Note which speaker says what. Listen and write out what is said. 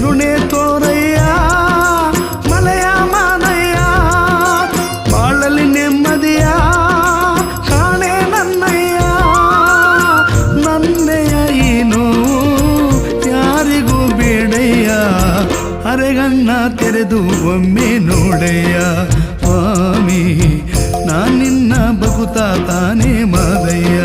Speaker 1: ಕರುಣೆ ತೋರಯ್ಯ ಮಲೆಯ ಮಾನಯ್ಯ ಬಾಳಲಿ ನೆಮ್ಮದಿಯ ಕಾಣೆ ನನ್ನಯ್ಯ ನನ್ನೆಯ ಏನು ಯಾರಿಗೂ ಬೇಡಯ್ಯ ಅರೆಗಣ್ಣ ತೆರೆದು ಒಮ್ಮೆ ನೋಡಯ್ಯ ಸ್ವಾಮಿ ನಾನಿನ್ನ ಬಗುತ್ತಾ ತಾನೇ ಮಾದಯ್ಯ